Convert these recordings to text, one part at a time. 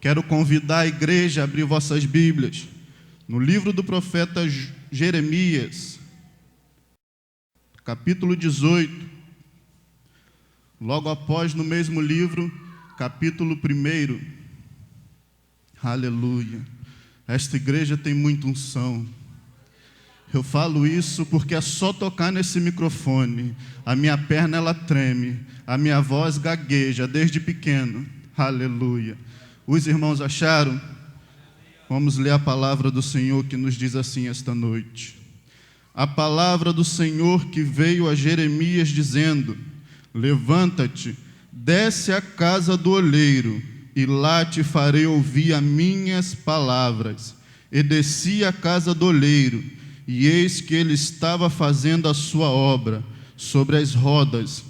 Quero convidar a igreja a abrir vossas Bíblias no livro do profeta Jeremias, capítulo 18, logo após, no mesmo livro, capítulo 1. Aleluia. Esta igreja tem muita unção. Eu falo isso porque é só tocar nesse microfone, a minha perna ela treme, a minha voz gagueja desde pequeno. Aleluia. Os irmãos acharam? Vamos ler a palavra do Senhor que nos diz assim esta noite. A palavra do Senhor que veio a Jeremias dizendo: levanta-te, desce à casa do oleiro, e lá te farei ouvir as minhas palavras. E desci à casa do oleiro, e eis que ele estava fazendo a sua obra sobre as rodas.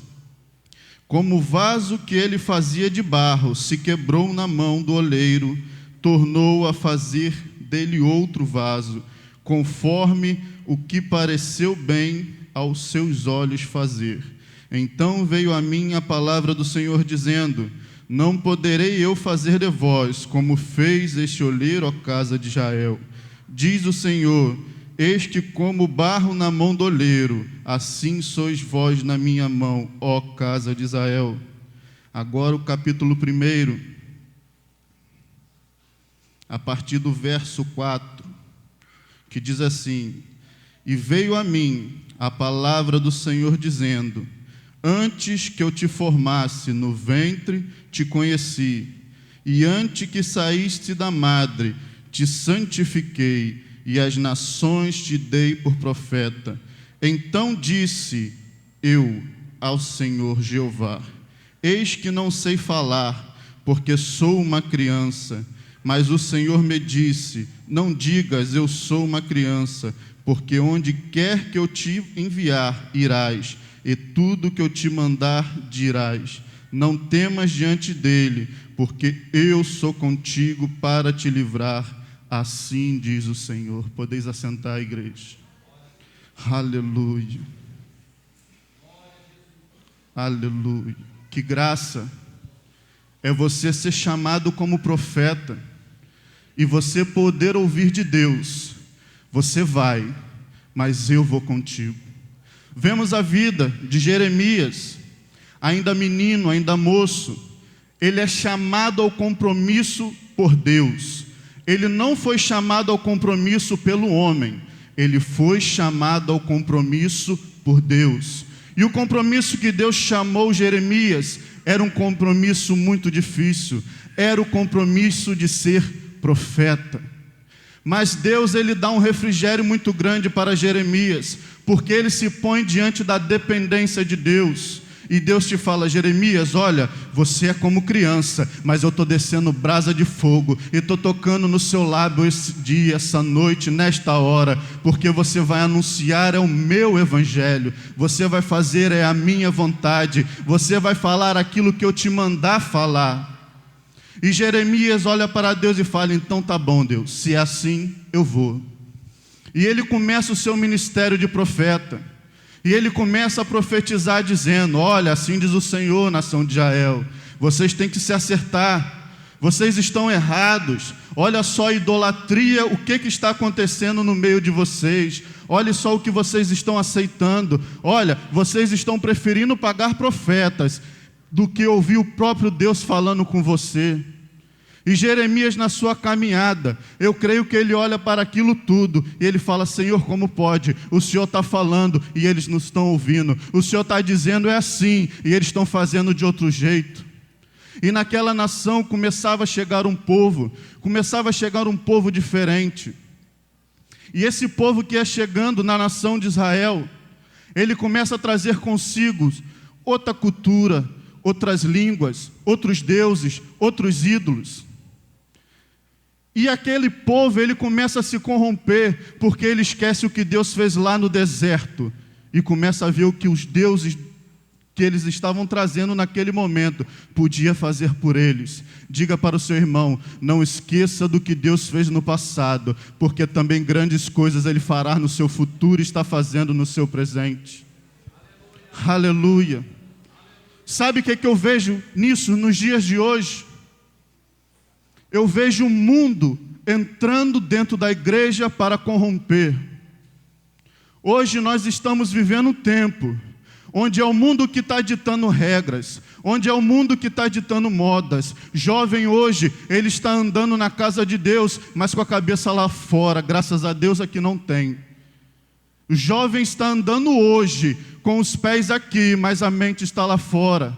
Como o vaso que ele fazia de barro se quebrou na mão do oleiro, tornou a fazer dele outro vaso, conforme o que pareceu bem aos seus olhos fazer. Então veio a mim a palavra do Senhor dizendo: não poderei eu fazer de vós como fez este oleiro, ó casa de Israel. Diz o Senhor: eis que como barro na mão do oleiro, assim sois vós na minha mão, ó casa de Israel. Agora o capítulo 1, a partir do verso 4, que diz assim: e veio a mim a palavra do Senhor dizendo: antes que eu te formasse no ventre, te conheci, e antes que saíste da madre, te santifiquei, e as nações te dei por profeta. Então disse eu ao Senhor Jeová: eis que não sei falar, porque sou uma criança. Mas o Senhor me disse: não digas, eu sou uma criança, porque onde quer que eu te enviar, irás, e tudo que eu te mandar, dirás. Não temas diante dele, porque eu sou contigo para te livrar. Assim diz o Senhor. Podeis assentar, igreja. Aleluia. Aleluia. Que graça é você ser chamado como profeta e você poder ouvir de Deus: você vai, mas eu vou contigo. Vemos a vida de Jeremias, ainda menino, ainda moço. Ele é chamado ao compromisso por Deus. Ele não foi chamado ao compromisso pelo homem, ele foi chamado ao compromisso por Deus. E o compromisso que Deus chamou Jeremias era um compromisso muito difícil, era o compromisso de ser profeta. Mas Deus, ele dá um refrigério muito grande para Jeremias, porque ele se põe diante da dependência de Deus. E Deus te fala: Jeremias, olha, você é como criança, mas eu estou descendo brasa de fogo e estou tocando no seu lábio esse dia, essa noite, nesta hora, porque você vai anunciar o meu evangelho, você vai fazer a minha vontade, você vai falar aquilo que eu te mandar falar. E Jeremias olha para Deus e fala: então tá bom, Deus, se é assim, eu vou. E ele começa o seu ministério de profeta. E ele começa a profetizar dizendo: olha, assim diz o Senhor, nação de Israel, vocês têm que se acertar, vocês estão errados. Olha só a idolatria, o que está acontecendo no meio de vocês. Olha só o que vocês estão aceitando. Olha, vocês estão preferindo pagar profetas do que ouvir o próprio Deus falando com você. E Jeremias, na sua caminhada, eu creio que ele olha para aquilo tudo e ele fala: Senhor, como pode? O Senhor está falando e eles não estão ouvindo. O Senhor está dizendo é assim e eles estão fazendo de outro jeito. E naquela nação começava a chegar um povo diferente. E esse povo que é chegando na nação de Israel, ele começa a trazer consigo outra cultura, outras línguas, outros deuses, outros ídolos. E aquele povo, ele começa a se corromper, porque ele esquece o que Deus fez lá no deserto, e começa a ver o que os deuses que eles estavam trazendo naquele momento podia fazer por eles. Diga para o seu irmão: não esqueça do que Deus fez no passado, porque também grandes coisas Ele fará no seu futuro e está fazendo no seu presente. Aleluia. Sabe o que eu vejo nisso nos dias de hoje? Eu vejo o mundo entrando dentro da igreja para corromper. Hoje nós estamos vivendo um tempo onde é o mundo que está ditando regras, onde é o mundo que está ditando modas. Jovem hoje, ele está andando na casa de Deus, mas com a cabeça lá fora. Graças a Deus aqui não tem. O jovem está andando hoje com os pés aqui, mas a mente está lá fora.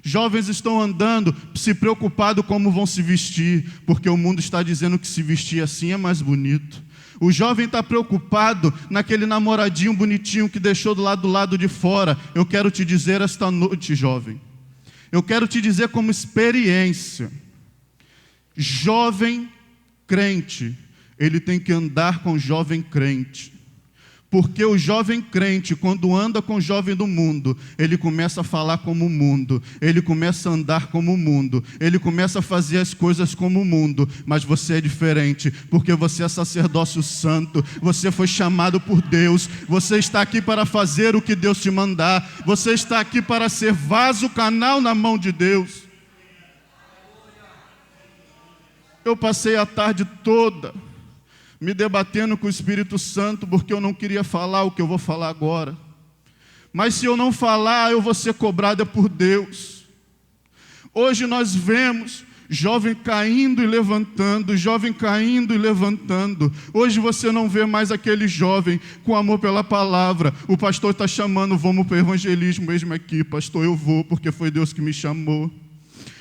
Jovens estão andando se preocupados como vão se vestir, porque o mundo está dizendo que se vestir assim é mais bonito. O jovem está preocupado naquele namoradinho bonitinho que deixou do lado de fora. Eu quero te dizer esta noite, jovem. Eu quero te dizer como experiência. Jovem crente, ele tem que andar com jovem crente. Porque o jovem crente, quando anda com o jovem do mundo, ele começa a falar como o mundo, ele começa a andar como o mundo, ele começa a fazer as coisas como o mundo, mas você é diferente, porque você é sacerdócio santo, você foi chamado por Deus, você está aqui para fazer o que Deus te mandar, você está aqui para ser vaso, canal na mão de Deus. Eu passei a tarde toda me debatendo com o Espírito Santo, porque eu não queria falar o que eu vou falar agora. Mas se eu não falar, eu vou ser cobrado por Deus. Hoje nós vemos jovem caindo e levantando, jovem caindo e levantando. Hoje você não vê mais aquele jovem com amor pela palavra. O pastor está chamando, vamos para o evangelismo mesmo aqui. Pastor, eu vou, porque foi Deus que me chamou.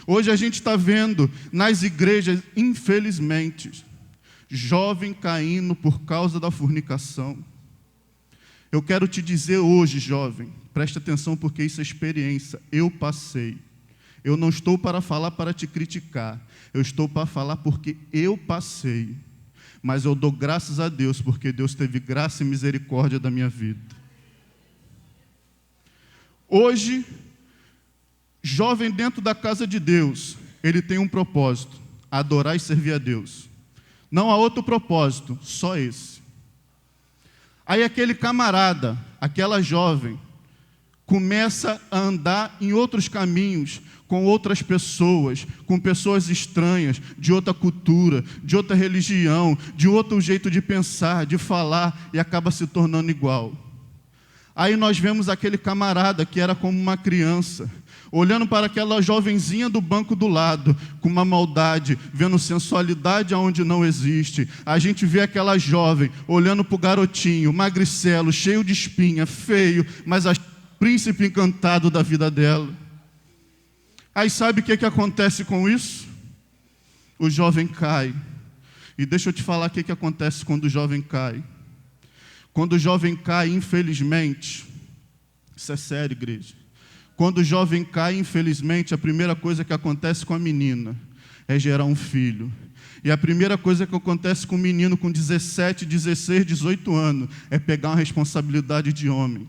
Hoje a gente está vendo nas igrejas, infelizmente, jovem caindo por causa da fornicação. Eu quero te dizer hoje, jovem, preste atenção porque isso é experiência. Eu passei. Eu não estou para falar para te criticar. Eu estou para falar porque eu passei. Mas eu dou graças a Deus porque Deus teve graça e misericórdia da minha vida. Hoje, jovem dentro da casa de Deus, ele tem um propósito: adorar e servir a Deus. Não há outro propósito, só esse. Aí aquele camarada, aquela jovem, começa a andar em outros caminhos, com outras pessoas, com pessoas estranhas, de outra cultura, de outra religião, de outro jeito de pensar, de falar, e acaba se tornando igual. Aí nós vemos aquele camarada que era como uma criança, olhando para aquela jovenzinha do banco do lado, com uma maldade, vendo sensualidade aonde não existe. A gente vê aquela jovem olhando para o garotinho, magricelo, cheio de espinha, feio, mas o príncipe encantado da vida dela. Aí sabe o que acontece com isso? O jovem cai. E deixa eu te falar o que acontece quando o jovem cai. Quando o jovem cai, infelizmente, isso é sério, igreja. Quando o jovem cai, infelizmente, a primeira coisa que acontece com a menina é gerar um filho. E a primeira coisa que acontece com o menino com 17, 16, 18 anos é pegar uma responsabilidade de homem.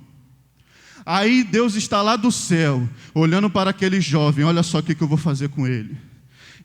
Aí Deus está lá do céu, olhando para aquele jovem. Olha só o que eu vou fazer com ele.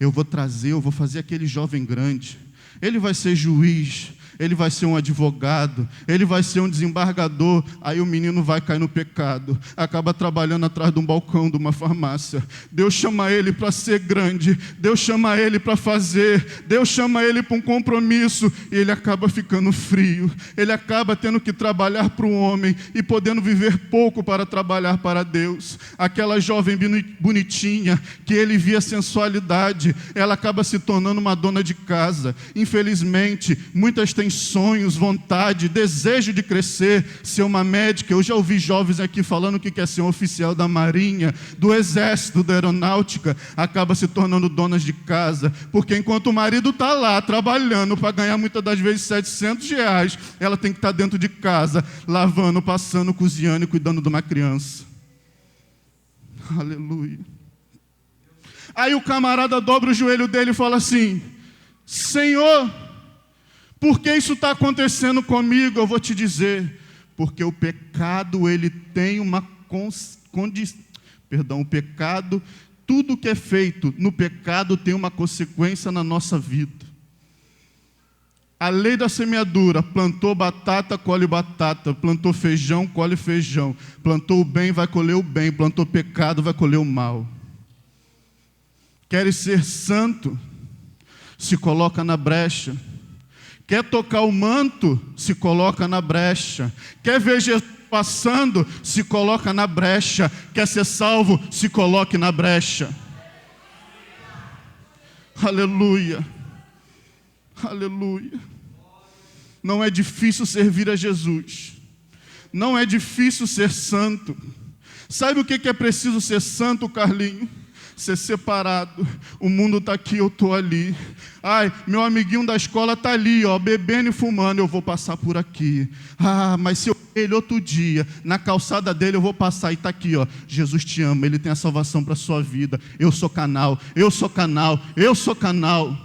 Eu vou fazer aquele jovem grande. Ele vai ser juiz, ele vai ser um advogado, ele vai ser um desembargador. Aí o menino vai cair no pecado, acaba trabalhando atrás de um balcão de uma farmácia. Deus chama ele para ser grande, Deus chama ele para fazer, Deus chama ele para um compromisso, e ele acaba ficando frio, ele acaba tendo que trabalhar para um homem e podendo viver pouco para trabalhar para Deus. Aquela jovem bonitinha, que ele via sensualidade, ela acaba se tornando uma dona de casa. Infelizmente, muitas têm sonhos, vontade, desejo de crescer, ser uma médica. Eu já ouvi jovens aqui falando que quer ser um oficial da Marinha, do Exército, da Aeronáutica, acaba se tornando donas de casa, porque enquanto o marido está lá trabalhando para ganhar muitas das vezes R$700, ela tem que estar dentro de casa, lavando, passando, cozinhando e cuidando de uma criança. Aleluia. Aí o camarada dobra o joelho dele e fala assim: Senhor, por que isso está acontecendo comigo? Eu vou te dizer, porque o pecado, ele tem uma o pecado, tudo que é feito no pecado tem uma consequência na nossa vida. A lei da semeadura: plantou batata, colhe batata, plantou feijão, colhe feijão, plantou o bem, vai colher o bem, plantou pecado, vai colher o mal. Queres ser santo? se coloca na brecha. Quer tocar o manto, se coloca na brecha. Quer ver Jesus passando, se coloca na brecha. Quer ser salvo, se coloque na brecha. Aleluia. Aleluia. Não é difícil servir a Jesus. Não é difícil ser santo. Sabe o que é preciso ser santo, Carlinho? Ser separado. O mundo está aqui, eu estou ali. Ai, meu amiguinho da escola está ali, ó, bebendo e fumando, eu vou passar por aqui. Ah, mas se eu ver ele outro dia, na calçada dele eu vou passar e está aqui, ó. Jesus te ama, Ele tem a salvação para a sua vida. Eu sou canal, eu sou canal, eu sou canal.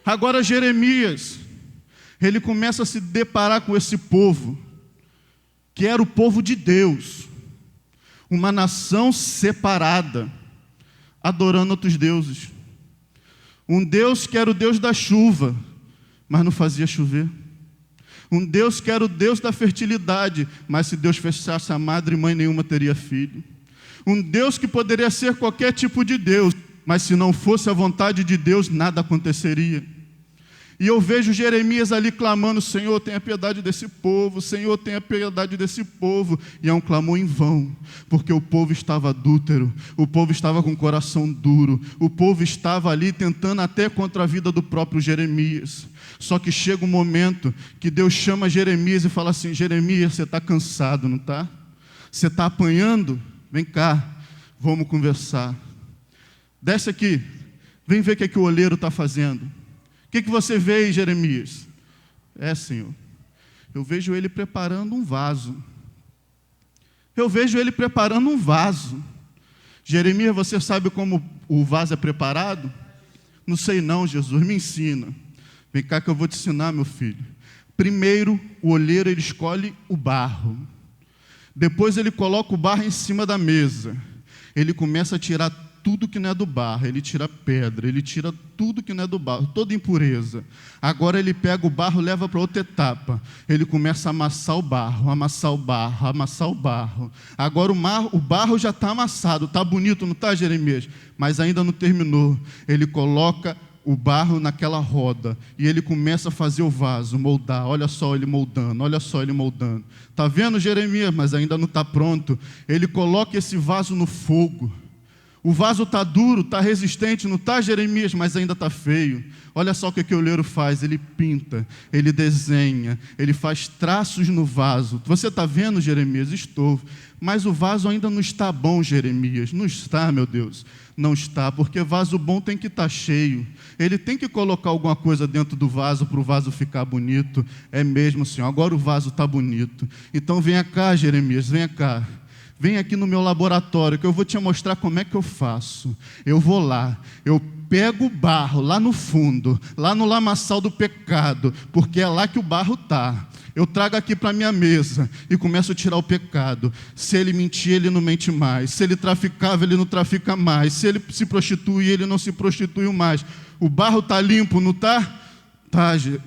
Agora Jeremias, ele começa a se deparar com esse povo, que era o povo de Deus, uma nação separada, adorando outros deuses. Um Deus que era o Deus da chuva, mas não fazia chover. Um Deus que era o Deus da fertilidade, mas se Deus fechasse a madre e mãe nenhuma teria filho. Um Deus que poderia ser qualquer tipo de Deus, mas se não fosse a vontade de Deus, nada aconteceria. E eu vejo Jeremias ali clamando: Senhor, tenha piedade desse povo, Senhor, tenha piedade desse povo. E é um clamor em vão, porque o povo estava adúltero, o povo estava com o coração duro, o povo estava ali tentando até contra a vida do próprio Jeremias. Só que chega um momento que Deus chama Jeremias e fala assim: Jeremias, você está cansado, não está? Você está apanhando? Vem cá, vamos conversar. Desce aqui, vem ver o que o olheiro está fazendo. O que você vê, Jeremias? Senhor, eu vejo ele preparando um vaso. Eu vejo ele preparando um vaso. Jeremias, você sabe como o vaso é preparado? Não sei não, Jesus, me ensina. Vem cá que eu vou te ensinar, meu filho. Primeiro, o olheiro ele escolhe o barro. Depois ele coloca o barro em cima da mesa. Ele começa a tirar tudo que não é do barro, ele tira pedra, ele tira tudo que não é do barro, toda impureza. Agora ele pega o barro e leva para outra etapa. Ele começa a amassar o barro, amassar o barro, amassar o barro. Agora o barro já está amassado, está bonito, não está, Jeremias? Mas ainda não terminou. Ele coloca o barro naquela roda e ele começa a fazer o vaso, moldar. Olha só ele moldando, olha só ele moldando. Está vendo, Jeremias? Mas ainda não está pronto. Ele coloca esse vaso no fogo. O vaso está duro, está resistente, não está, Jeremias, mas ainda está feio. Olha só o que o olheiro faz, ele pinta, ele desenha, ele faz traços no vaso. Você está vendo, Jeremias? Estou. Mas o vaso ainda não está bom, Jeremias. Não está, meu Deus. Não está, porque vaso bom tem que estar cheio. Ele tem que colocar alguma coisa dentro do vaso para o vaso ficar bonito. É mesmo, Senhor. Agora o vaso está bonito. Então venha cá, Jeremias, venha cá. Vem aqui no meu laboratório que eu vou te mostrar como é que eu faço. Eu vou lá, eu pego o barro lá no fundo, lá no lamaçal do pecado, porque é lá que o barro está. Eu trago aqui para a minha mesa e começo a tirar o pecado. Se ele mentir, ele não mente mais. Se ele traficava, ele não trafica mais. Se ele se prostitui, ele não se prostitui mais. O barro está limpo, não está?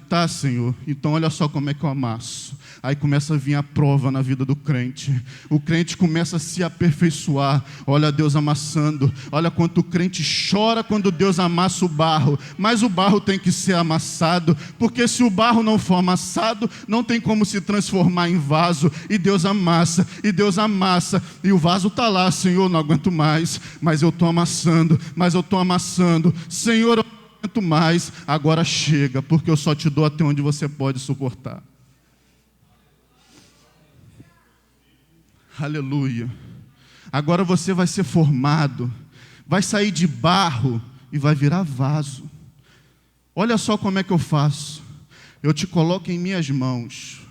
Tá, Senhor. Então olha só como é que eu amasso. Aí começa a vir a prova na vida do crente. O crente começa a se aperfeiçoar. Olha Deus amassando. Olha quanto o crente chora quando Deus amassa o barro. Mas o barro tem que ser amassado, porque se o barro não for amassado, não tem como se transformar em vaso. E Deus amassa, e Deus amassa. E o vaso está lá: Senhor, não aguento mais, mas eu estou amassando, Senhor, eu não aguento mais, agora chega, porque eu só te dou até onde você pode suportar. Aleluia. Agora você vai ser formado, vai sair de barro e vai virar vaso. Olha só como é que eu faço. Eu te coloco em minhas mãos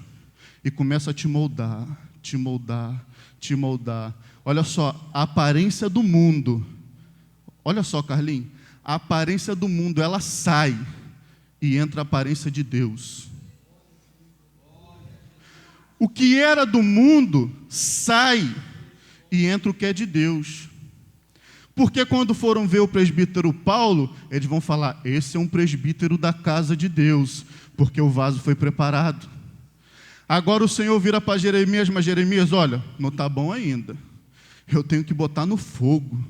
e começo a te moldar, te moldar, te moldar. Olha só, a aparência do mundo. Olha só, Carlinhos, a aparência do mundo, ela sai e entra a aparência de Deus. O que era do mundo sai e entra o que é de Deus. Porque quando foram ver o presbítero Paulo, eles vão falar: esse é um presbítero da casa de Deus, porque o vaso foi preparado. Agora o Senhor vira para Jeremias: mas Jeremias, olha, não está bom ainda. Eu tenho que botar no fogo.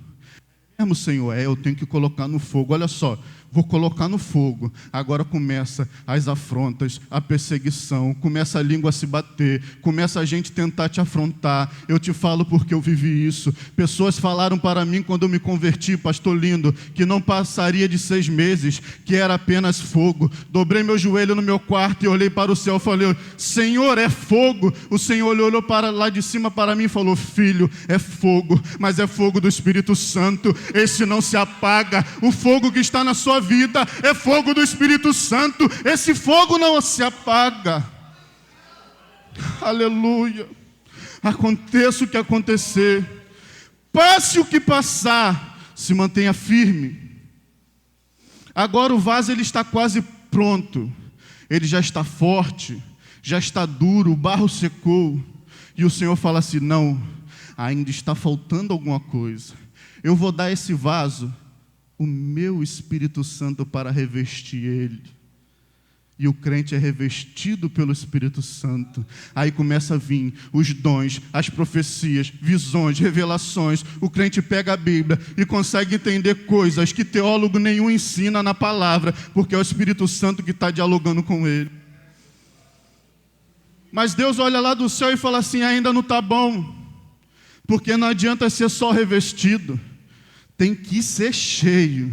Mesmo, Senhor, eu tenho que colocar no fogo. Olha só, vou colocar no fogo. Agora começa as afrontas, a perseguição, começa a língua a se bater, começa a gente tentar te afrontar. Eu te falo porque eu vivi isso. Pessoas falaram para mim quando eu me converti, pastor lindo, que não passaria de 6 meses, que era apenas fogo. Dobrei meu joelho no meu quarto e olhei para o céu e falei: Senhor, é fogo. O Senhor olhou para lá de cima para mim e falou: filho, é fogo, mas é fogo do Espírito Santo. Esse não se apaga. O fogo que está na sua vida é fogo do Espírito Santo. Esse fogo não se apaga. Aleluia. Aconteça o que acontecer, passe o que passar, se mantenha firme. Agora o vaso ele está quase pronto. Ele já está forte, já está duro, o barro secou. E o Senhor fala assim: não, ainda está faltando alguma coisa. Eu vou dar esse vaso o meu Espírito Santo para revestir ele. E o crente é revestido pelo Espírito Santo. Aí começa a vir os dons, as profecias, visões, revelações. O crente pega a Bíblia e consegue entender coisas que teólogo nenhum ensina na palavra, porque é o Espírito Santo que está dialogando com ele. Mas Deus olha lá do céu e fala assim: ainda não está bom, porque não adianta ser só revestido, tem que ser cheio.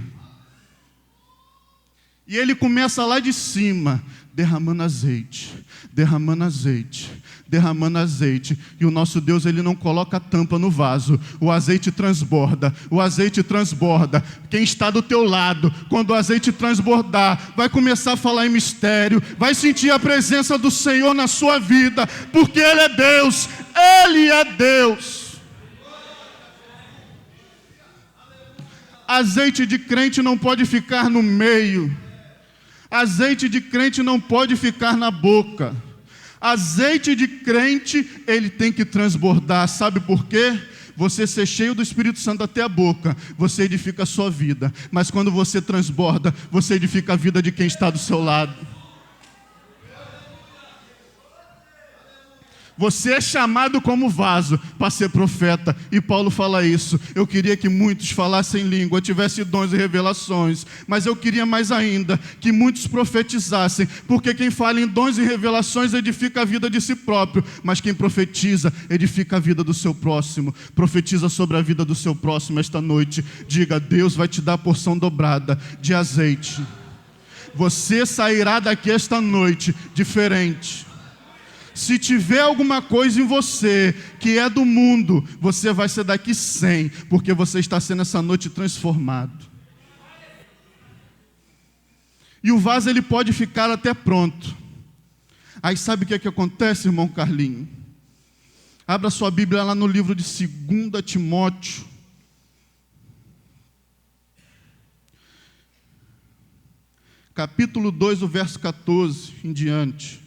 E ele começa lá de cima, derramando azeite, derramando azeite, derramando azeite. E o nosso Deus, ele não coloca tampa no vaso. O azeite transborda, o azeite transborda. Quem está do teu lado, quando o azeite transbordar, vai começar a falar em mistério, vai sentir a presença do Senhor na sua vida, porque Ele é Deus, Ele é Deus. Azeite de crente não pode ficar no meio. Azeite de crente não pode ficar na boca. Azeite de crente, ele tem que transbordar. Sabe por quê? Você ser cheio do Espírito Santo até a boca, você edifica a sua vida. Mas quando você transborda, você edifica a vida de quem está do seu lado. Você é chamado como vaso para ser profeta. E Paulo fala isso. Eu queria que muitos falassem língua, tivessem dons e revelações. Mas eu queria mais ainda que muitos profetizassem. Porque quem fala em dons e revelações edifica a vida de si próprio. Mas quem profetiza edifica a vida do seu próximo. Profetiza sobre a vida do seu próximo esta noite. Diga: Deus vai te dar a porção dobrada de azeite. Você sairá daqui esta noite diferente. Se tiver alguma coisa em você que é do mundo, você vai ser daqui sem, porque você está sendo essa noite transformado. E o vaso ele pode ficar até pronto. Aí sabe o que é que acontece, irmão Carlinho? Abra sua Bíblia lá no livro de 2 Timóteo. Capítulo 2, o verso 14 em diante.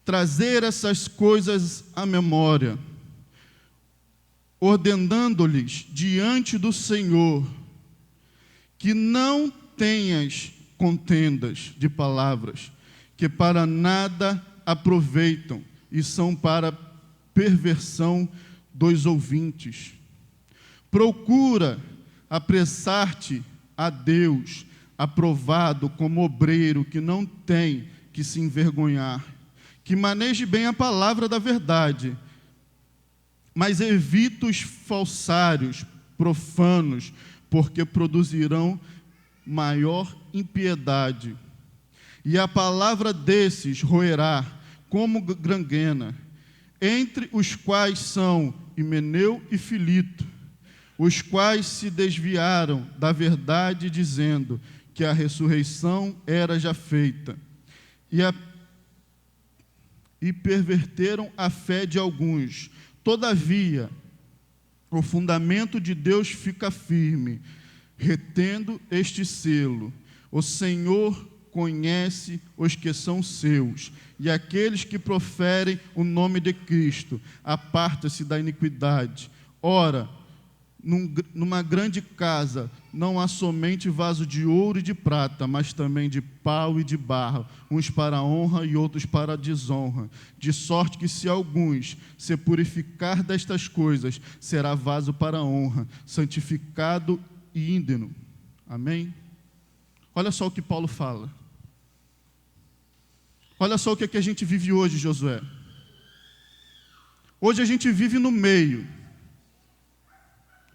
Trazer essas coisas à memória, ordenando-lhes diante do Senhor, que não tenhas contendas de palavras, que para nada aproveitam e são para perversão dos ouvintes. Procura apressar-te a Deus, aprovado como obreiro que não tem que se envergonhar, que maneje bem a palavra da verdade, mas evita os falsários, profanos, porque produzirão maior impiedade. E a palavra desses roerá como gangrena, entre os quais são Himeneu e Filito, os quais se desviaram da verdade, dizendo que a ressurreição era já feita, e perverteram a fé de alguns. Todavia, o fundamento de Deus fica firme, retendo este selo: o Senhor conhece os que são seus, e aqueles que proferem o nome de Cristo, aparta-se da iniquidade. Ora, Numa grande casa não há somente vaso de ouro e de prata, mas também de pau e de barro, uns para a honra e outros para a desonra. De sorte que se alguns se purificar destas coisas, será vaso para a honra, santificado e índeno. Amém? Olha só o que Paulo fala. Olha só o que a gente vive hoje, Josué. Hoje a gente vive no meio.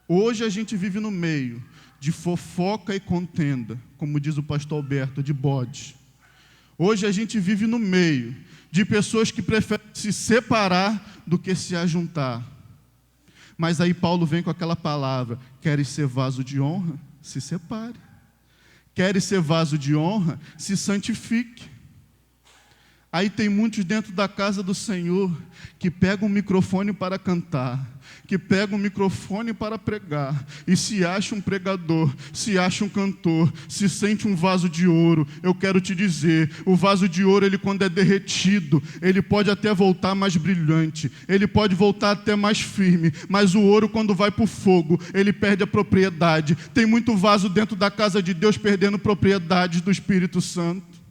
Hoje a gente vive no meio de fofoca e contenda, como diz o pastor Alberto, de bode. Hoje a gente vive no meio de pessoas que preferem se separar do que se ajuntar. Mas aí Paulo vem com aquela palavra: queres ser vaso de honra? Se separe. Queres ser vaso de honra? Se santifique. Aí tem muitos dentro da casa do Senhor que pegam um microfone para cantar, que pegam um microfone para pregar, e se acha um pregador, se acha um cantor, se sente um vaso de ouro. Eu quero te dizer, o vaso de ouro, ele quando é derretido, ele pode até voltar mais brilhante, ele pode voltar até mais firme, mas o ouro quando vai para o fogo, ele perde a propriedade. Tem muito vaso dentro da casa de Deus perdendo propriedades do Espírito Santo.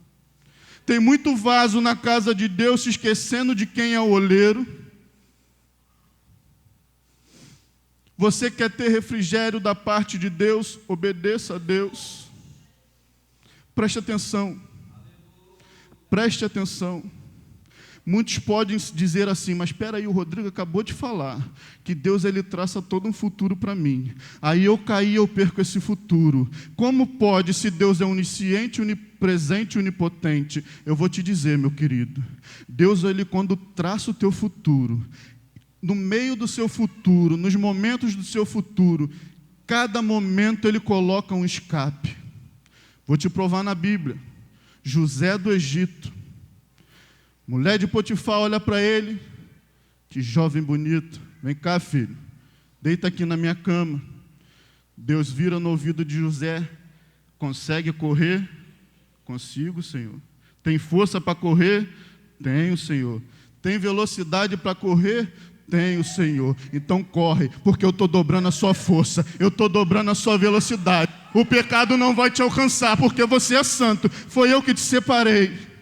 Tem muito vaso na casa de Deus se esquecendo de quem é o oleiro. Você quer ter refrigério da parte de Deus? Obedeça a Deus. Preste atenção. Preste atenção. Muitos podem dizer assim: mas espera aí, o Rodrigo acabou de falar que Deus ele traça todo um futuro para mim. Aí eu caí, eu perco esse futuro. Como pode, se Deus é onisciente, onipresente, onipotente? Eu vou te dizer, meu querido, Deus ele quando traça o teu futuro, no meio do seu futuro, nos momentos do seu futuro, cada momento ele coloca um escape. Vou te provar na Bíblia. José do Egito. Mulher de Potifar olha para ele, que jovem bonito, vem cá, filho, deita aqui na minha cama. Deus vira no ouvido de José: consegue correr? Consigo, Senhor. Tem força para correr? Tenho, Senhor. Tem velocidade para correr? Tenho, Senhor. Então corre, porque eu estou dobrando a sua força, eu estou dobrando a sua velocidade. O pecado não vai te alcançar, porque você é santo, foi eu que te separei.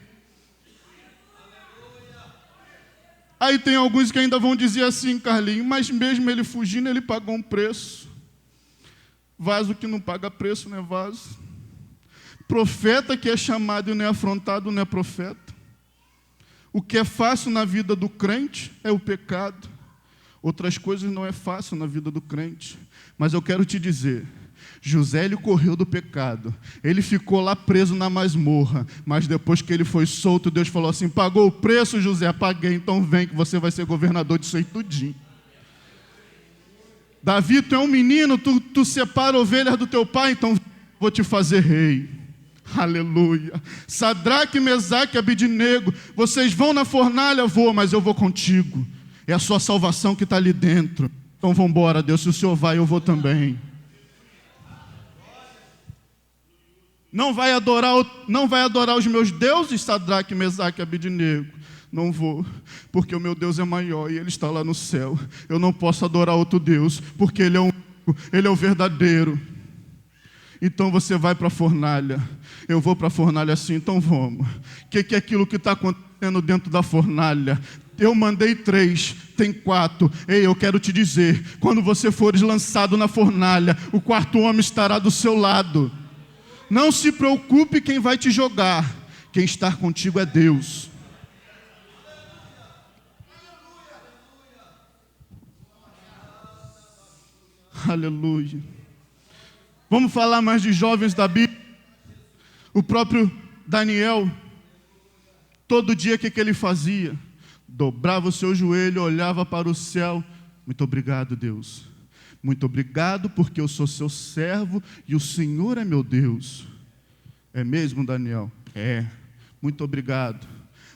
Aí tem alguns que ainda vão dizer assim: Carlinhos, mas mesmo ele fugindo, ele pagou um preço. Vaso que não paga preço não é vaso. Profeta que é chamado e não é afrontado não é profeta. O que é fácil na vida do crente é o pecado. Outras coisas não é fácil na vida do crente. Mas eu quero te dizer, José ele correu do pecado, ele ficou lá preso na masmorra, mas depois que ele foi solto, Deus falou assim: pagou o preço, José? Paguei, então vem que você vai ser governador disso aí tudinho. Davi, tu é um menino, tu separa ovelhas do teu pai, então vou te fazer rei. Aleluia. Sadraque, Mesaque e Abidnego, vocês vão na fornalha? Vou, mas eu vou contigo. É a sua salvação que está ali dentro. Então vamos embora, Deus, se o Senhor vai, eu vou também. Não vai adorar os meus deuses, Sadraque, Mesaque e Abidnego? Não vou, porque o meu Deus é maior e Ele está lá no céu. Eu não posso adorar outro Deus, porque Ele é Ele é o verdadeiro. Então você vai para a fornalha. Eu vou para a fornalha sim, então vamos. O que é aquilo que está acontecendo dentro da fornalha? Eu mandei 3, tem 4. Ei, eu quero te dizer, quando você fores lançado na fornalha, o quarto homem estará do seu lado. Não se preocupe quem vai te jogar. Quem está contigo é Deus. Aleluia. Vamos falar mais de jovens da Bíblia. O próprio Daniel, todo dia o que ele fazia? Dobrava o seu joelho, olhava para o céu. Muito obrigado, Deus. Muito obrigado porque eu sou seu servo e o Senhor é meu Deus. É mesmo, Daniel? É. Muito obrigado.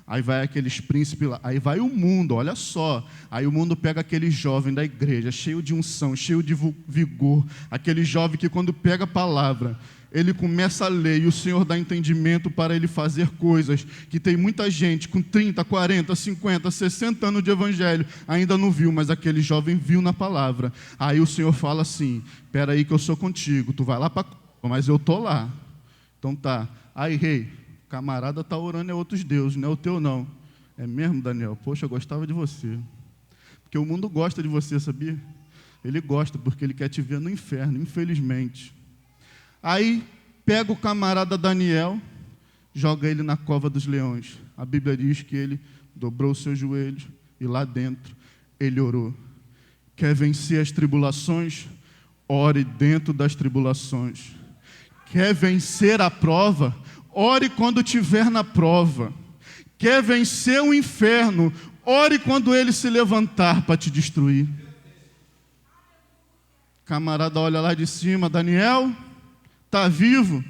Aí vai aqueles príncipes lá, aí vai o mundo, olha só. Aí o mundo pega aquele jovem da igreja, cheio de unção, cheio de vigor. Aquele jovem que quando pega a palavra, ele começa a ler e o Senhor dá entendimento para ele fazer coisas que tem muita gente com 30, 40, 50, 60 anos de evangelho ainda não viu, mas aquele jovem viu na palavra. Aí o Senhor fala assim: espera aí que eu sou contigo, tu vai lá para Cuba, mas eu estou lá. Então tá, aí rei, camarada está orando a outros deuses, não é o teu não. É mesmo, Daniel? Poxa, eu gostava de você. Porque o mundo gosta de você, sabia? Ele gosta porque ele quer te ver no inferno, infelizmente. Aí pega o camarada Daniel, joga ele na cova dos leões. A Bíblia diz que ele dobrou os seus joelhos e lá dentro ele orou. Quer vencer as tribulações? Ore dentro das tribulações. Quer vencer a prova? Ore quando estiver na prova. Quer vencer o inferno? Ore quando ele se levantar para te destruir. Camarada olha lá de cima: Daniel, está vivo?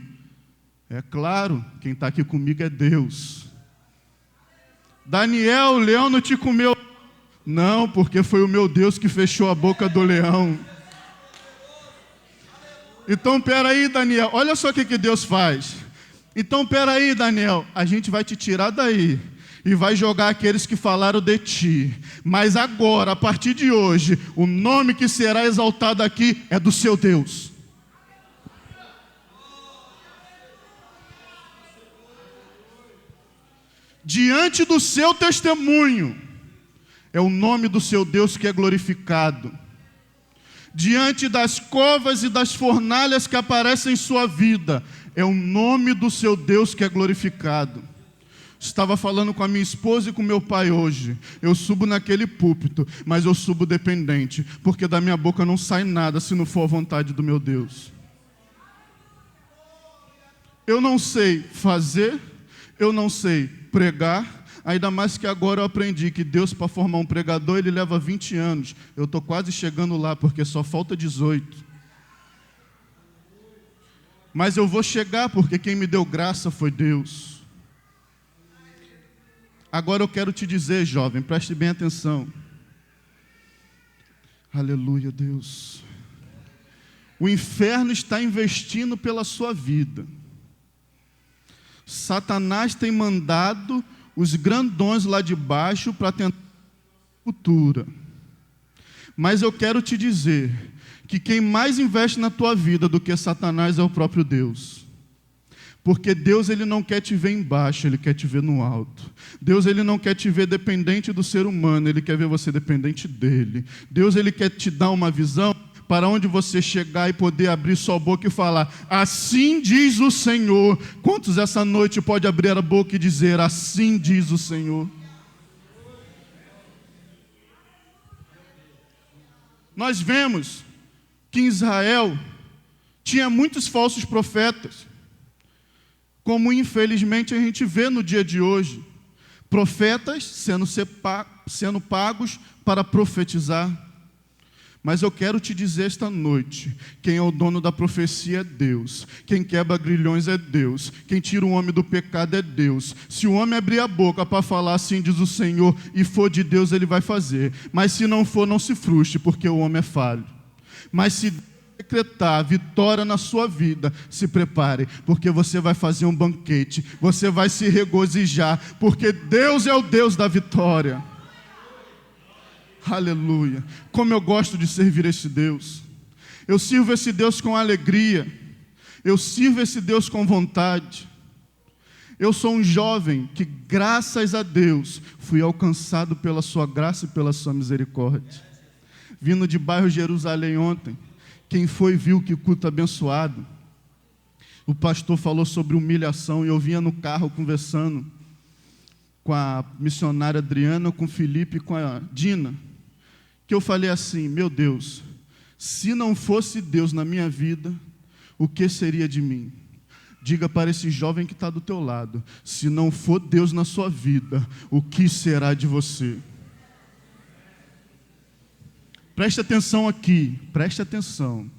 É claro, quem está aqui comigo é Deus. Daniel, o leão não te comeu? Não, porque foi o meu Deus que fechou a boca do leão. Então, peraí, Daniel, olha só o que Deus faz. Então, peraí, Daniel, a gente vai te tirar daí e vai jogar aqueles que falaram de ti. Mas agora, a partir de hoje, o nome que será exaltado aqui é do seu Deus. Diante do seu testemunho, é o nome do seu Deus que é glorificado. Diante das covas e das fornalhas que aparecem em sua vida, é o nome do seu Deus que é glorificado. Estava falando com a minha esposa e com meu pai hoje. Eu subo naquele púlpito, mas eu subo dependente, porque da minha boca não sai nada se não for a vontade do meu Deus. Eu não sei fazer, eu não sei pregar, ainda mais que agora eu aprendi que Deus, para formar um pregador, ele leva 20 anos. Eu estou quase chegando lá, porque só falta 18. Mas eu vou chegar, porque quem me deu graça foi Deus. Agora eu quero te dizer, jovem, preste bem atenção. Aleluia, Deus. O inferno está investindo pela sua vida. Satanás tem mandado os grandões lá de baixo para tentar a futura. Mas eu quero te dizer que quem mais investe na tua vida do que Satanás é o próprio Deus. Porque Deus, ele não quer te ver embaixo, ele quer te ver no alto. Deus, ele não quer te ver dependente do ser humano, ele quer ver você dependente dele. Deus, ele quer te dar uma visão para onde você chegar e poder abrir sua boca e falar: assim diz o Senhor. Quantos essa noite pode abrir a boca e dizer: assim diz o Senhor? Nós vemos que em Israel tinha muitos falsos profetas, como infelizmente a gente vê no dia de hoje. Profetas sendo pagos para profetizar. Mas eu quero te dizer esta noite, quem é o dono da profecia é Deus. Quem quebra grilhões é Deus. Quem tira o homem do pecado é Deus. Se o homem abrir a boca para falar assim diz o Senhor, e for de Deus, ele vai fazer. Mas se não for, não se frustre, porque o homem é falho. Mas se decretar vitória na sua vida, se prepare, porque você vai fazer um banquete. Você vai se regozijar, porque Deus é o Deus da vitória. Aleluia. Como eu gosto de servir esse Deus. Eu sirvo esse Deus com alegria. Eu sirvo esse Deus com vontade. Eu sou um jovem que, graças a Deus, fui alcançado pela sua graça e pela sua misericórdia. Vindo de bairro Jerusalém ontem, quem foi viu que culto abençoado. O pastor falou sobre humilhação e eu vinha no carro conversando com a missionária Adriana, com o Felipe e com a Dina, que eu falei assim: meu Deus, se não fosse Deus na minha vida, o que seria de mim? Diga para esse jovem que está do teu lado: se não for Deus na sua vida, o que será de você? Preste atenção aqui, preste atenção.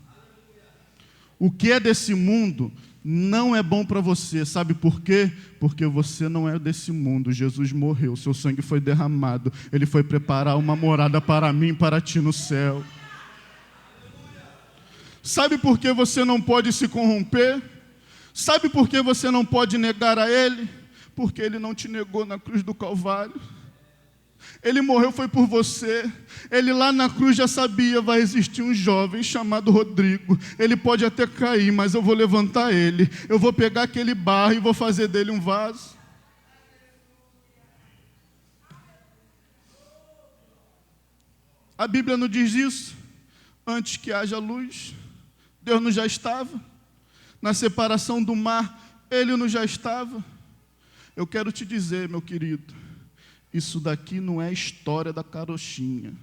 O que é desse mundo não é bom para você, sabe por quê? Porque você não é desse mundo. Jesus morreu, seu sangue foi derramado, ele foi preparar uma morada para mim e para ti no céu. Sabe por que você não pode se corromper? Sabe por que você não pode negar a Ele? Porque Ele não te negou na cruz do Calvário. Ele morreu foi por você. Ele lá na cruz já sabia, vai existir um jovem chamado Rodrigo. Ele pode até cair, mas eu vou levantar ele. Eu vou pegar aquele barro e vou fazer dele um vaso. A Bíblia não diz isso? Antes que haja luz, Deus não já estava? Na separação do mar, Ele não já estava? Eu quero te dizer, meu querido, isso daqui não é história da carochinha.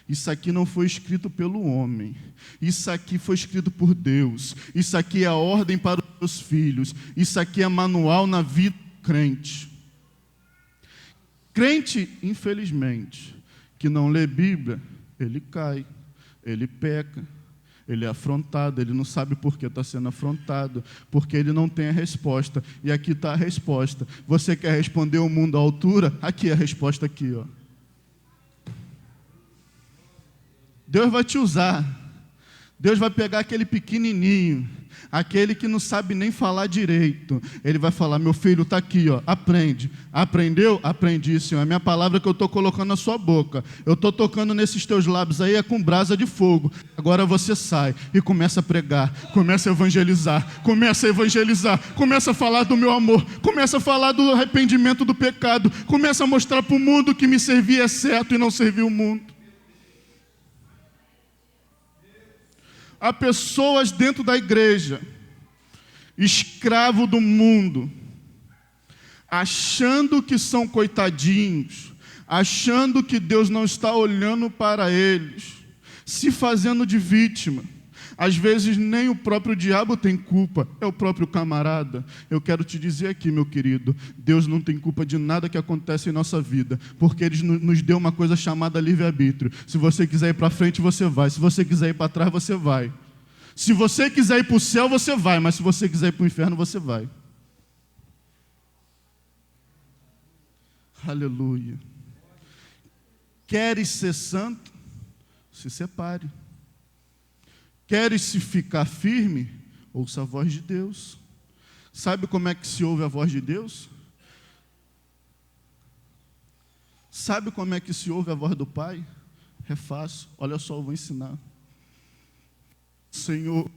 Isso aqui não foi escrito pelo homem. Isso aqui foi escrito por Deus. Isso aqui é a ordem para os seus filhos. Isso aqui é manual na vida do crente. Crente, infelizmente, que não lê Bíblia, ele cai, ele peca, ele é afrontado, ele não sabe por que está sendo afrontado, porque ele não tem a resposta. E aqui está a resposta. Você quer responder o mundo à altura? Aqui é a resposta aqui, ó. Deus vai te usar. Deus vai pegar aquele pequenininho, aquele que não sabe nem falar direito. Ele vai falar: meu filho, está aqui, ó, aprende. Aprendeu? Aprendi, Senhor. É a minha palavra que eu estou colocando na sua boca. Eu estou tocando nesses teus lábios aí, é com brasa de fogo. Agora você sai e começa a pregar, começa a evangelizar, começa a falar do meu amor, começa a falar do arrependimento do pecado, começa a mostrar para o mundo que me servir é certo e não servir o mundo. Há pessoas dentro da igreja, escravo do mundo, achando que são coitadinhos, achando que Deus não está olhando para eles, se fazendo de vítima. Às vezes nem o próprio diabo tem culpa, é o próprio camarada. Eu quero te dizer aqui, meu querido, Deus não tem culpa de nada que acontece em nossa vida, porque Ele nos deu uma coisa chamada livre-arbítrio. Se você quiser ir para frente, você vai. Se você quiser ir para trás, você vai. Se você quiser ir para o céu, você vai, mas se você quiser ir para o inferno, você vai. Aleluia. Queres ser santo? Se separe. Queres se ficar firme? Ouça a voz de Deus. Sabe como é que se ouve a voz de Deus? Sabe como é que se ouve a voz do Pai? É fácil. Olha só, eu vou ensinar. Senhor,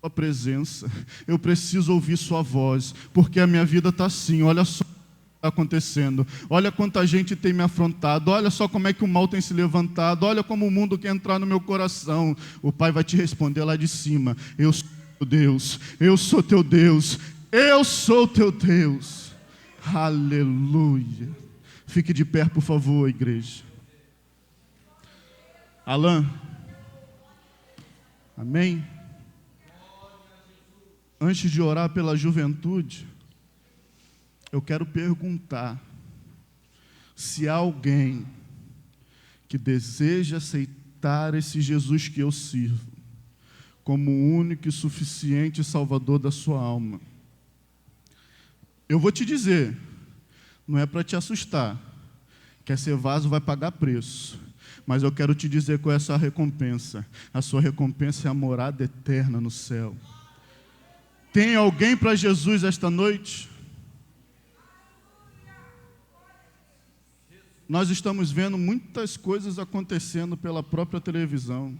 sua presença, eu preciso ouvir sua voz, porque a minha vida está assim. Olha só o que está acontecendo. Olha quanta gente tem me afrontado. Olha só como é que o mal tem se levantado. Olha como o mundo quer entrar no meu coração. O Pai vai te responder lá de cima: eu sou teu Deus, eu sou teu Deus, eu sou teu Deus. Aleluia. Fique de pé, por favor, igreja. Alan. Amém? Antes de orar pela juventude, eu quero perguntar se há alguém que deseja aceitar esse Jesus que eu sirvo como o único e suficiente Salvador da sua alma. Eu vou te dizer, não é para te assustar, que esse vaso vai pagar preço. Mas eu quero te dizer qual é a sua recompensa. A sua recompensa é a morada eterna no céu. Tem alguém para Jesus esta noite? Nós estamos vendo muitas coisas acontecendo pela própria televisão.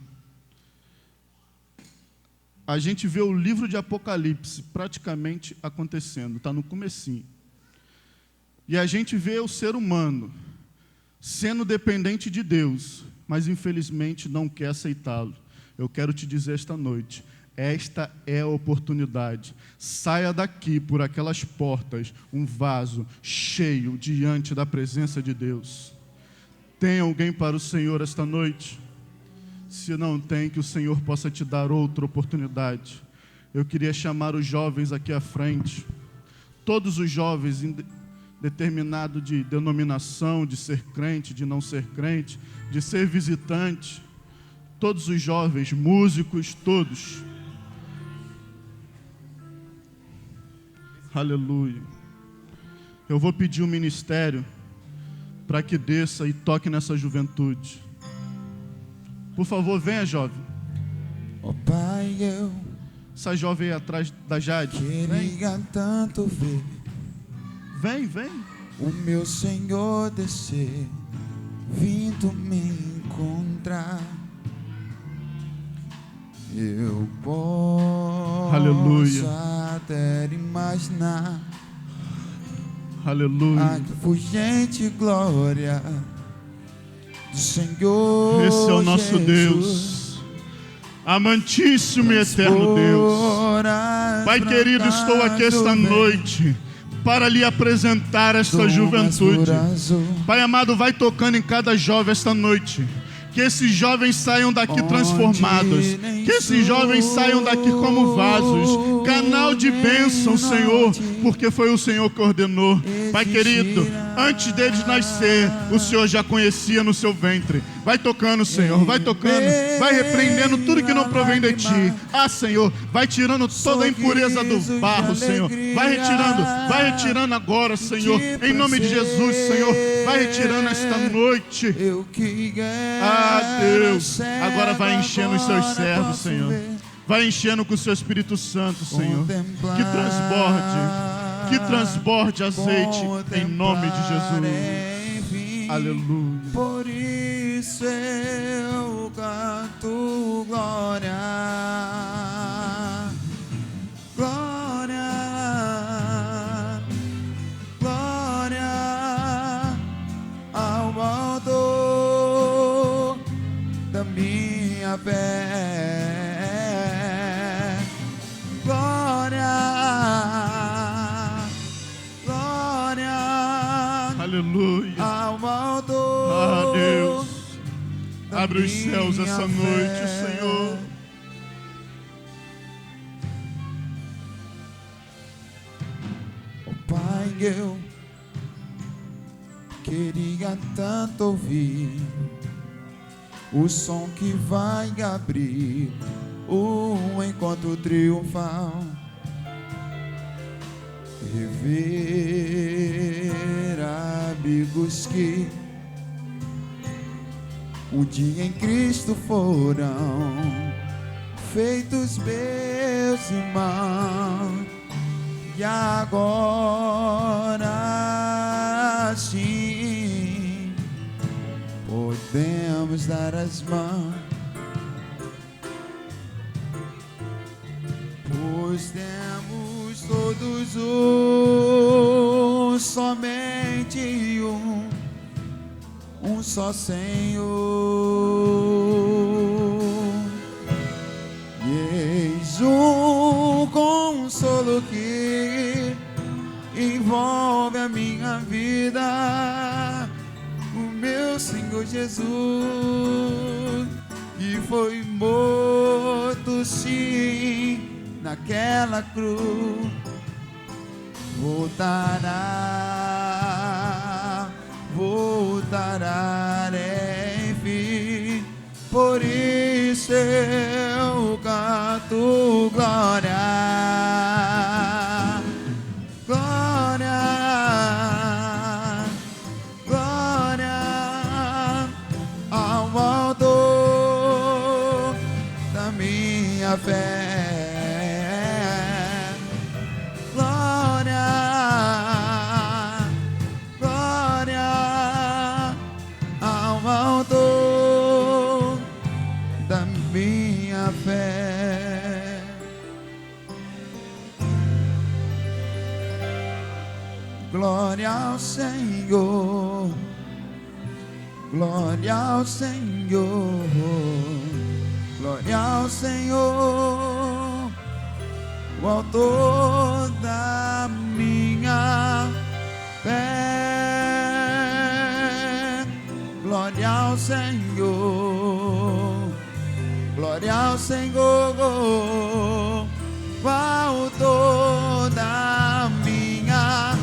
A gente vê o livro de Apocalipse praticamente acontecendo, está no comecinho. E a gente vê o ser humano sendo dependente de Deus, mas infelizmente não quer aceitá-lo. Eu quero te dizer esta noite, esta é a oportunidade. Saia daqui por aquelas portas, um vaso cheio diante da presença de Deus. Tem alguém para o Senhor esta noite? Se não tem, que o Senhor possa te dar outra oportunidade. Eu queria chamar os jovens aqui à frente. Todos os jovens determinado de denominação, de ser crente, de não ser crente, de ser visitante, todos os jovens, músicos, todos. Aleluia. Eu vou pedir um ministério para que desça e toque nessa juventude. Por favor, venha, jovem. Ó Pai, eu Essa jovem aí atrás da Jade. Queria tanto ver Vem. o meu Senhor descer, vindo me encontrar. Eu posso Aleluia. até imaginar Aleluia. a fulgente glória do Senhor. Esse é o nosso Jesus. Deus, amantíssimo e eterno Deus. Pai querido, estou aqui esta noite para lhe apresentar esta juventude. Pai amado, vai tocando em cada jovem esta noite. Que esses jovens saiam daqui transformados. Que esses jovens saiam daqui como vasos, canal de bênção, Senhor, porque foi o Senhor que ordenou. Pai querido, antes deles nascer, o Senhor já conhecia no seu ventre. Vai tocando, Senhor, vai tocando, vai repreendendo tudo que não provém de Ti. Ah, Senhor, vai tirando toda a impureza do barro, Senhor. Vai retirando agora, Senhor, em nome de Jesus, Senhor. Vai retirando esta noite. Ah, Deus, agora vai enchendo os seus servos, Senhor. Vai enchendo com o seu Espírito Santo, Senhor. Que transborde azeite em nome de Jesus. Aleluia. Por isso eu canto glória, glória, glória ao autor da minha fé. Glória, glória, Aleluia. ao autor. Ah, Deus, abre os céus essa noite, Senhor. Oh, Pai, eu queria tanto ouvir o som que vai abrir o encontro triunfal, rever amigos que um dia em Cristo foram feitos meus irmãos, e agora sim podemos dar as mãos, pois temos todos somente um só Senhor. E eis um consolo que envolve a minha vida, o meu Senhor Jesus, que foi morto sim naquela cruz, voltará enfim. Por isso eu canto glória, glória, glória ao autor da minha fé. Glória ao Senhor, glória ao Senhor, glória ao Senhor, o autor da minha fé. Glória ao Senhor, glória ao Senhor, o autor da minha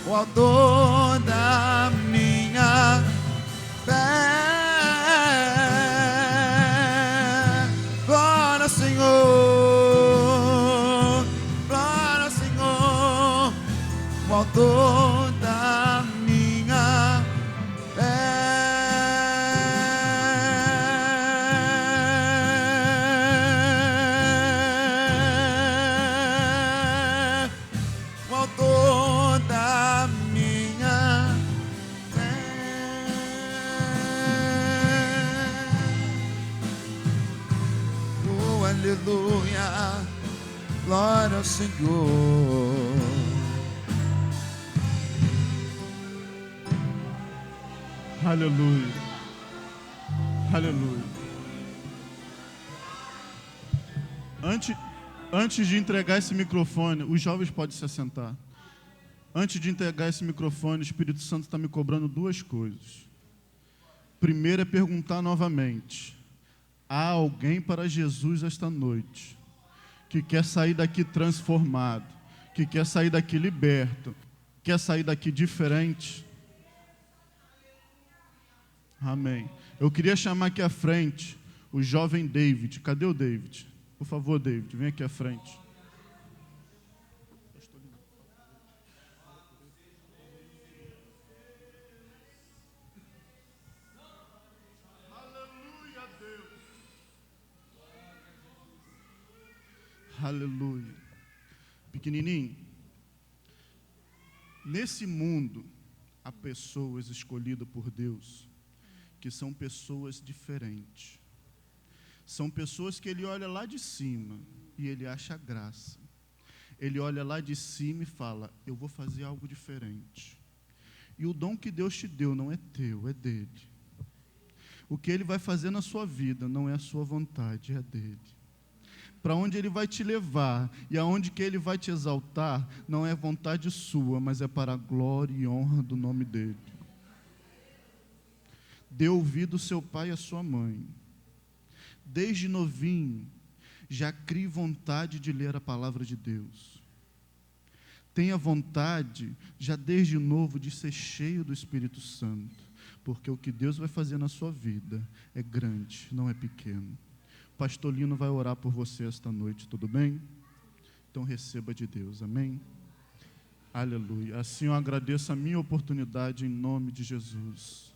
o autor da minha fé. Glória ao Senhor, glória ao Senhor, o autor da minha fé. O autor da minha fé. Oh, aleluia, glória ao Senhor. Aleluia. Aleluia. Antes de entregar esse microfone, os jovens podem se assentar. Antes de entregar esse microfone, o Espírito Santo está me cobrando duas coisas. Primeiro é perguntar novamente: há alguém para Jesus esta noite que quer sair daqui transformado, que quer sair daqui liberto, quer sair daqui diferente? Amém. Eu queria chamar aqui à frente o jovem David. Cadê o David? Por favor, David, vem aqui à frente. Aleluia, Deus. Aleluia. Pequenininho, nesse mundo há pessoas escolhidas por Deus que são pessoas diferentes. São pessoas que ele olha lá de cima e ele acha graça. Ele olha lá de cima e fala: eu vou fazer algo diferente. E o dom que Deus te deu não é teu, é dele. O que ele vai fazer na sua vida não é a sua vontade, é dele. Para onde ele vai te levar e aonde que ele vai te exaltar não é vontade sua, mas é para a glória e honra do nome dele. Dê ouvido ao seu pai e à sua mãe. Desde novinho, já crie vontade de ler a palavra de Deus. Tenha vontade, já desde novo, de ser cheio do Espírito Santo, porque o que Deus vai fazer na sua vida é grande, não é pequeno. O pastor Lino vai orar por você esta noite, tudo bem? Então receba de Deus, amém? Aleluia. Assim eu agradeço a minha oportunidade em nome de Jesus.